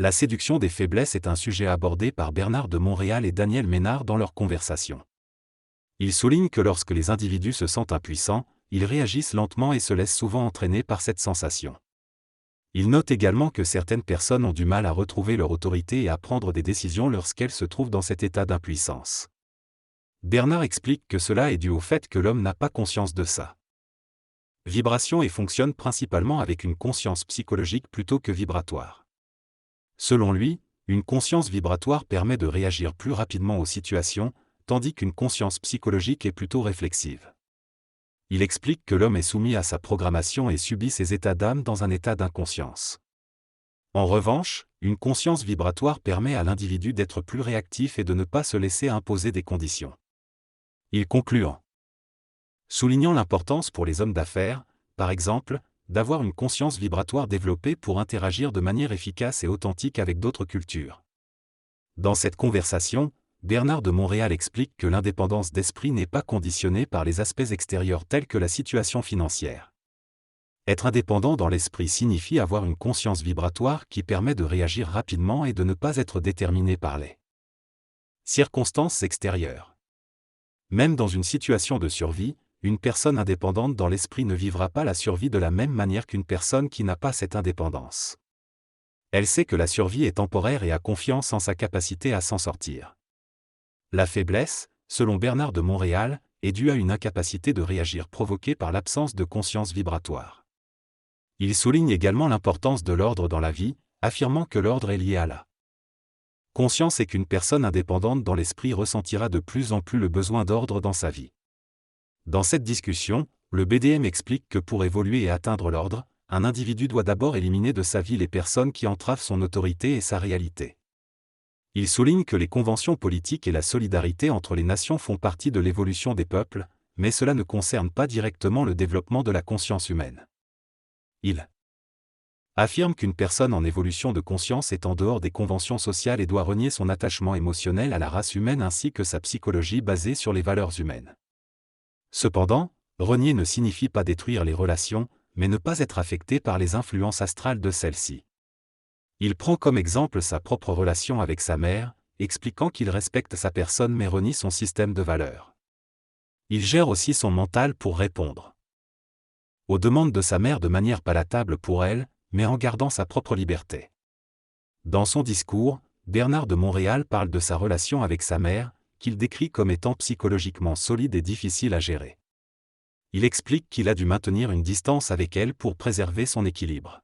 La séduction des faiblesses est un sujet abordé par Bernard de Montréal et Daniel Ménard dans leur conversation. Il souligne que lorsque les individus se sentent impuissants, ils réagissent lentement et se laissent souvent entraîner par cette sensation. Il note également que certaines personnes ont du mal à retrouver leur autorité et à prendre des décisions lorsqu'elles se trouvent dans cet état d'impuissance. Bernard explique que cela est dû au fait que l'homme n'a pas conscience de sa vibration et fonctionne principalement avec une conscience psychologique plutôt que vibratoire. Selon lui, une conscience vibratoire permet de réagir plus rapidement aux situations, tandis qu'une conscience psychologique est plutôt réflexive. Il explique que l'homme est soumis à sa programmation et subit ses états d'âme dans un état d'inconscience. En revanche, une conscience vibratoire permet à l'individu d'être plus réactif et de ne pas se laisser imposer des conditions. Il conclut en soulignant l'importance pour les hommes d'affaires, par exemple, d'avoir une conscience vibratoire développée pour interagir de manière efficace et authentique avec d'autres cultures. Dans cette conversation, Bernard de Montréal explique que l'indépendance d'esprit n'est pas conditionnée par les aspects extérieurs tels que la situation financière. Être indépendant dans l'esprit signifie avoir une conscience vibratoire qui permet de réagir rapidement et de ne pas être déterminé par les circonstances extérieures. Même dans une situation de survie, une personne indépendante dans l'esprit ne vivra pas la survie de la même manière qu'une personne qui n'a pas cette indépendance. Elle sait que la survie est temporaire et a confiance en sa capacité à s'en sortir. La faiblesse, selon Bernard de Montréal, est due à une incapacité de réagir provoquée par l'absence de conscience vibratoire. Il souligne également l'importance de l'ordre dans la vie, affirmant que l'ordre est lié à la conscience et qu'une personne indépendante dans l'esprit ressentira de plus en plus le besoin d'ordre dans sa vie. Dans cette discussion, le BDM explique que pour évoluer et atteindre l'ordre, un individu doit d'abord éliminer de sa vie les personnes qui entravent son autorité et sa réalité. Il souligne que les conventions politiques et la solidarité entre les nations font partie de l'évolution des peuples, mais cela ne concerne pas directement le développement de la conscience humaine. Il affirme qu'une personne en évolution de conscience est en dehors des conventions sociales et doit renier son attachement émotionnel à la race humaine ainsi que sa psychologie basée sur les valeurs humaines. Cependant, renier ne signifie pas détruire les relations, mais ne pas être affecté par les influences astrales de celles-ci. Il prend comme exemple sa propre relation avec sa mère, expliquant qu'il respecte sa personne mais renie son système de valeurs. Il gère aussi son mental pour répondre aux demandes de sa mère de manière palatable pour elle, mais en gardant sa propre liberté. Dans son discours, Bernard de Montréal parle de sa relation avec sa mère, qu'il décrit comme étant psychologiquement solide et difficile à gérer. Il explique qu'il a dû maintenir une distance avec elle pour préserver son équilibre.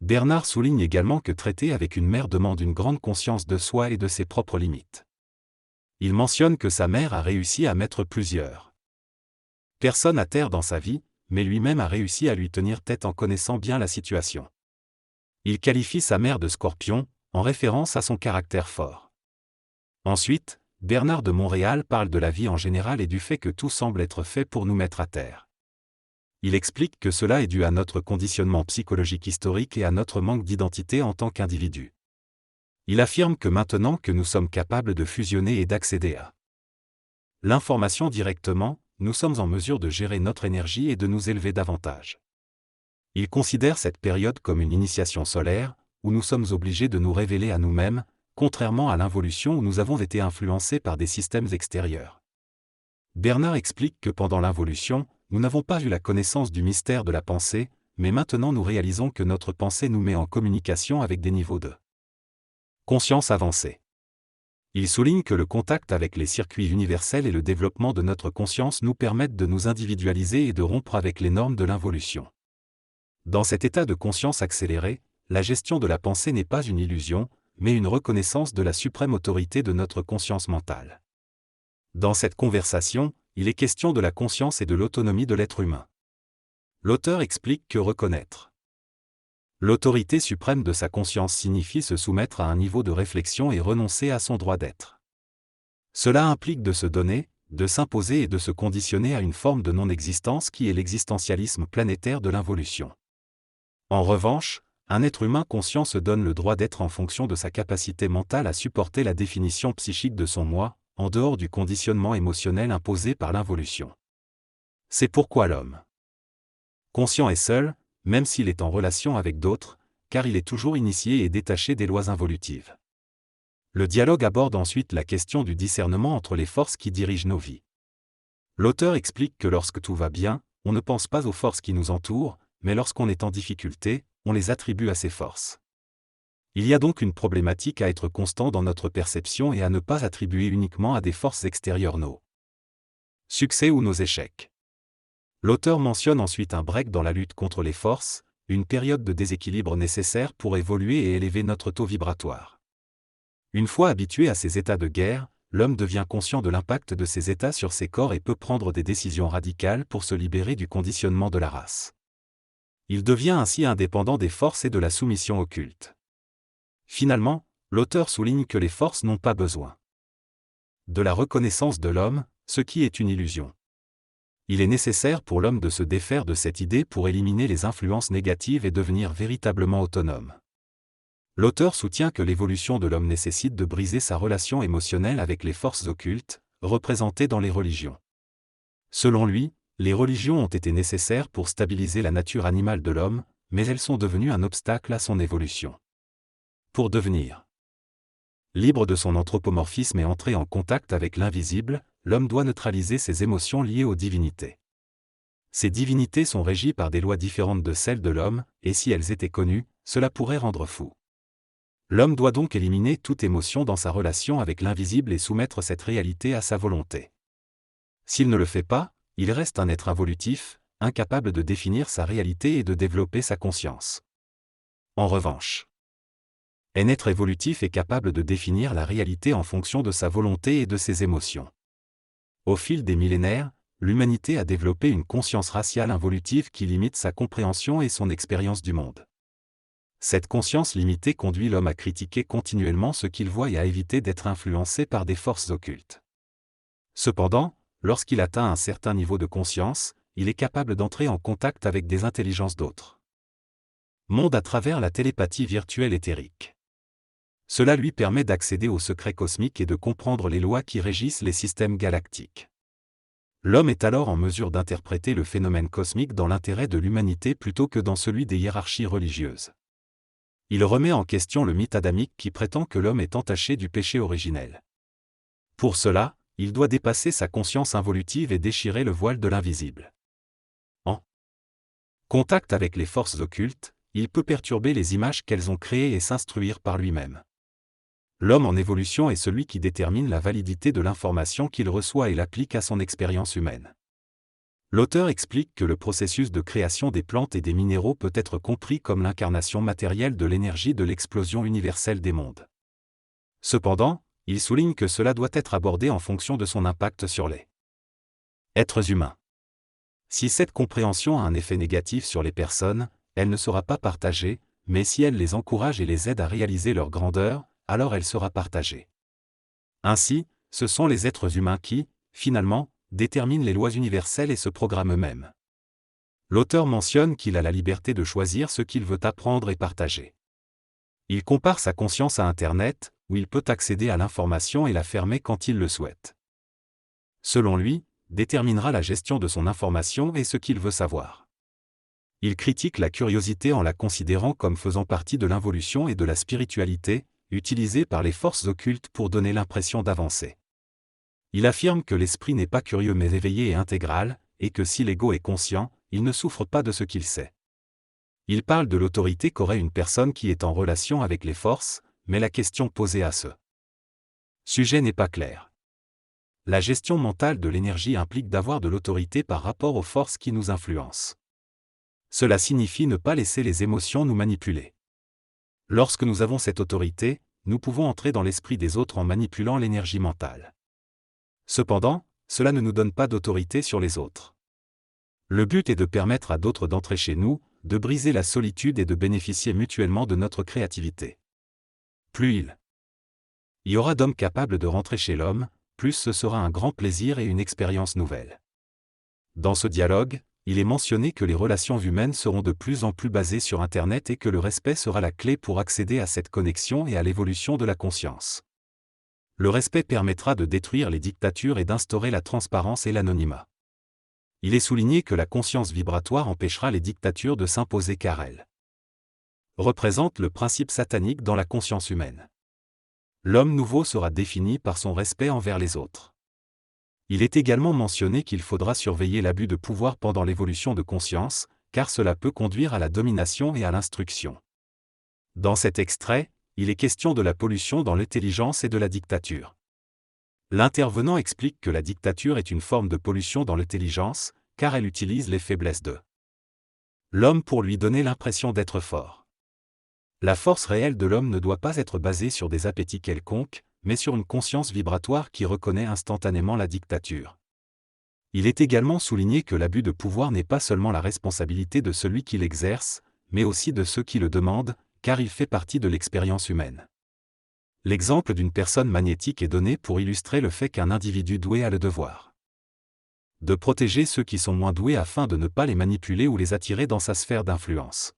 Bernard souligne également que traiter avec une mère demande une grande conscience de soi et de ses propres limites. Il mentionne que sa mère a réussi à mettre plusieurs personnes à terre dans sa vie, mais lui-même a réussi à lui tenir tête en connaissant bien la situation. Il qualifie sa mère de Scorpion, en référence à son caractère fort. Ensuite, Bernard de Montréal parle de la vie en général et du fait que tout semble être fait pour nous mettre à terre. Il explique que cela est dû à notre conditionnement psychologique historique et à notre manque d'identité en tant qu'individu. Il affirme que maintenant que nous sommes capables de fusionner et d'accéder à l'information directement, nous sommes en mesure de gérer notre énergie et de nous élever davantage. Il considère cette période comme une initiation solaire, où nous sommes obligés de nous révéler à nous-mêmes, contrairement à l'involution où nous avons été influencés par des systèmes extérieurs. Bernard explique que pendant l'involution, nous n'avons pas eu la connaissance du mystère de la pensée, mais maintenant nous réalisons que notre pensée nous met en communication avec des niveaux de conscience avancée. Il souligne que le contact avec les circuits universels et le développement de notre conscience nous permettent de nous individualiser et de rompre avec les normes de l'involution. Dans cet état de conscience accéléré, la gestion de la pensée n'est pas une illusion, mais une reconnaissance de la suprême autorité de notre conscience mentale. Dans cette conversation, il est question de la conscience et de l'autonomie de l'être humain. L'auteur explique que reconnaître l'autorité suprême de sa conscience signifie se soumettre à un niveau de réflexion et renoncer à son droit d'être. Cela implique de se donner, de s'imposer et de se conditionner à une forme de non-existence qui est l'existentialisme planétaire de l'involution. En revanche, un être humain conscient se donne le droit d'être en fonction de sa capacité mentale à supporter la définition psychique de son moi, en dehors du conditionnement émotionnel imposé par l'involution. C'est pourquoi l'homme conscient est seul, même s'il est en relation avec d'autres, car il est toujours initié et détaché des lois involutives. Le dialogue aborde ensuite la question du discernement entre les forces qui dirigent nos vies. L'auteur explique que lorsque tout va bien, on ne pense pas aux forces qui nous entourent, mais lorsqu'on est en difficulté, on les attribue à ces forces. Il y a donc une problématique à être constant dans notre perception et à ne pas attribuer uniquement à des forces extérieures nos succès ou nos échecs. L'auteur mentionne ensuite un break dans la lutte contre les forces, une période de déséquilibre nécessaire pour évoluer et élever notre taux vibratoire. Une fois habitué à ces états de guerre, l'homme devient conscient de l'impact de ces états sur ses corps et peut prendre des décisions radicales pour se libérer du conditionnement de la race. Il devient ainsi indépendant des forces et de la soumission occulte. Finalement, l'auteur souligne que les forces n'ont pas besoin de la reconnaissance de l'homme, ce qui est une illusion. Il est nécessaire pour l'homme de se défaire de cette idée pour éliminer les influences négatives et devenir véritablement autonome. L'auteur soutient que l'évolution de l'homme nécessite de briser sa relation émotionnelle avec les forces occultes, représentées dans les religions. Selon lui, les religions ont été nécessaires pour stabiliser la nature animale de l'homme, mais elles sont devenues un obstacle à son évolution. Pour devenir libre de son anthropomorphisme et entrer en contact avec l'invisible, l'homme doit neutraliser ses émotions liées aux divinités. Ces divinités sont régies par des lois différentes de celles de l'homme, et si elles étaient connues, cela pourrait rendre fou. L'homme doit donc éliminer toute émotion dans sa relation avec l'invisible et soumettre cette réalité à sa volonté. S'il ne le fait pas, il reste un être involutif, incapable de définir sa réalité et de développer sa conscience. En revanche, un être évolutif est capable de définir la réalité en fonction de sa volonté et de ses émotions. Au fil des millénaires, l'humanité a développé une conscience raciale involutive qui limite sa compréhension et son expérience du monde. Cette conscience limitée conduit l'homme à critiquer continuellement ce qu'il voit et à éviter d'être influencé par des forces occultes. Cependant, lorsqu'il atteint un certain niveau de conscience, il est capable d'entrer en contact avec des intelligences d'autres mondes à travers la télépathie virtuelle éthérique. Cela lui permet d'accéder aux secrets cosmiques et de comprendre les lois qui régissent les systèmes galactiques. L'homme est alors en mesure d'interpréter le phénomène cosmique dans l'intérêt de l'humanité plutôt que dans celui des hiérarchies religieuses. Il remet en question le mythe adamique qui prétend que l'homme est entaché du péché originel. Pour cela, il doit dépasser sa conscience involutive et déchirer le voile de l'invisible. En contact avec les forces occultes, il peut perturber les images qu'elles ont créées et s'instruire par lui-même. L'homme en évolution est celui qui détermine la validité de l'information qu'il reçoit et l'applique à son expérience humaine. L'auteur explique que le processus de création des plantes et des minéraux peut être compris comme l'incarnation matérielle de l'énergie de l'explosion universelle des mondes. Cependant, il souligne que cela doit être abordé en fonction de son impact sur les êtres humains. Si cette compréhension a un effet négatif sur les personnes, elle ne sera pas partagée, mais si elle les encourage et les aide à réaliser leur grandeur, alors elle sera partagée. Ainsi, ce sont les êtres humains qui, finalement, déterminent les lois universelles et ce programme eux-mêmes. L'auteur mentionne qu'il a la liberté de choisir ce qu'il veut apprendre et partager. Il compare sa conscience à Internet, où il peut accéder à l'information et la fermer quand il le souhaite. Selon lui, déterminera la gestion de son information et ce qu'il veut savoir. Il critique la curiosité en la considérant comme faisant partie de l'involution et de la spiritualité, utilisée par les forces occultes pour donner l'impression d'avancer. Il affirme que l'esprit n'est pas curieux mais éveillé et intégral, et que si l'ego est conscient, il ne souffre pas de ce qu'il sait. Il parle de l'autorité qu'aurait une personne qui est en relation avec les forces, mais la question posée à ce sujet n'est pas claire. La gestion mentale de l'énergie implique d'avoir de l'autorité par rapport aux forces qui nous influencent. Cela signifie ne pas laisser les émotions nous manipuler. Lorsque nous avons cette autorité, nous pouvons entrer dans l'esprit des autres en manipulant l'énergie mentale. Cependant, cela ne nous donne pas d'autorité sur les autres. Le but est de permettre à d'autres d'entrer chez nous, de briser la solitude et de bénéficier mutuellement de notre créativité. Plus il y aura d'hommes capables de rentrer chez l'homme, plus ce sera un grand plaisir et une expérience nouvelle. Dans ce dialogue, il est mentionné que les relations humaines seront de plus en plus basées sur Internet et que le respect sera la clé pour accéder à cette connexion et à l'évolution de la conscience. Le respect permettra de détruire les dictatures et d'instaurer la transparence et l'anonymat. Il est souligné que la conscience vibratoire empêchera les dictatures de s'imposer car elles représente le principe satanique dans la conscience humaine. L'homme nouveau sera défini par son respect envers les autres. Il est également mentionné qu'il faudra surveiller l'abus de pouvoir pendant l'évolution de conscience, car cela peut conduire à la domination et à l'instruction. Dans cet extrait, il est question de la pollution dans l'intelligence et de la dictature. L'intervenant explique que la dictature est une forme de pollution dans l'intelligence, car elle utilise les faiblesses de l'homme pour lui donner l'impression d'être fort. La force réelle de l'homme ne doit pas être basée sur des appétits quelconques, mais sur une conscience vibratoire qui reconnaît instantanément la dictature. Il est également souligné que l'abus de pouvoir n'est pas seulement la responsabilité de celui qui l'exerce, mais aussi de ceux qui le demandent, car il fait partie de l'expérience humaine. L'exemple d'une personne magnétique est donné pour illustrer le fait qu'un individu doué a le devoir de protéger ceux qui sont moins doués afin de ne pas les manipuler ou les attirer dans sa sphère d'influence.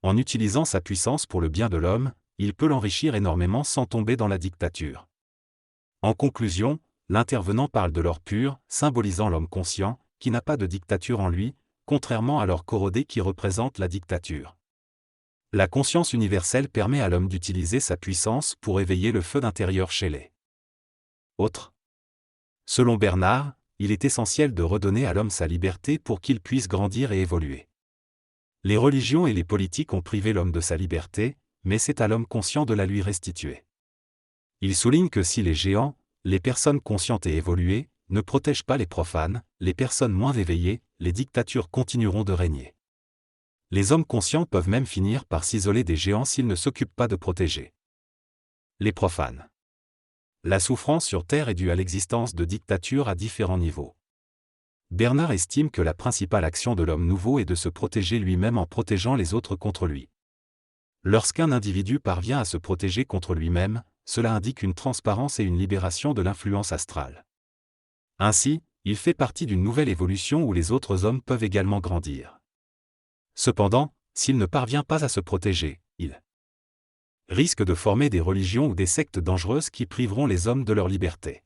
En utilisant sa puissance pour le bien de l'homme, il peut l'enrichir énormément sans tomber dans la dictature. En conclusion, l'intervenant parle de l'or pur, symbolisant l'homme conscient, qui n'a pas de dictature en lui, contrairement à l'or corrodé qui représente la dictature. La conscience universelle permet à l'homme d'utiliser sa puissance pour éveiller le feu intérieur chez les autres. Selon Bernard, il est essentiel de redonner à l'homme sa liberté pour qu'il puisse grandir et évoluer. Les religions et les politiques ont privé l'homme de sa liberté, mais c'est à l'homme conscient de la lui restituer. Il souligne que si les géants, les personnes conscientes et évoluées, ne protègent pas les profanes, les personnes moins éveillées, les dictatures continueront de régner. Les hommes conscients peuvent même finir par s'isoler des géants s'ils ne s'occupent pas de protéger les profanes. La souffrance sur Terre est due à l'existence de dictatures à différents niveaux. Bernard estime que la principale action de l'homme nouveau est de se protéger lui-même en protégeant les autres contre lui. Lorsqu'un individu parvient à se protéger contre lui-même, cela indique une transparence et une libération de l'influence astrale. Ainsi, il fait partie d'une nouvelle évolution où les autres hommes peuvent également grandir. Cependant, s'il ne parvient pas à se protéger, il risque de former des religions ou des sectes dangereuses qui priveront les hommes de leur liberté.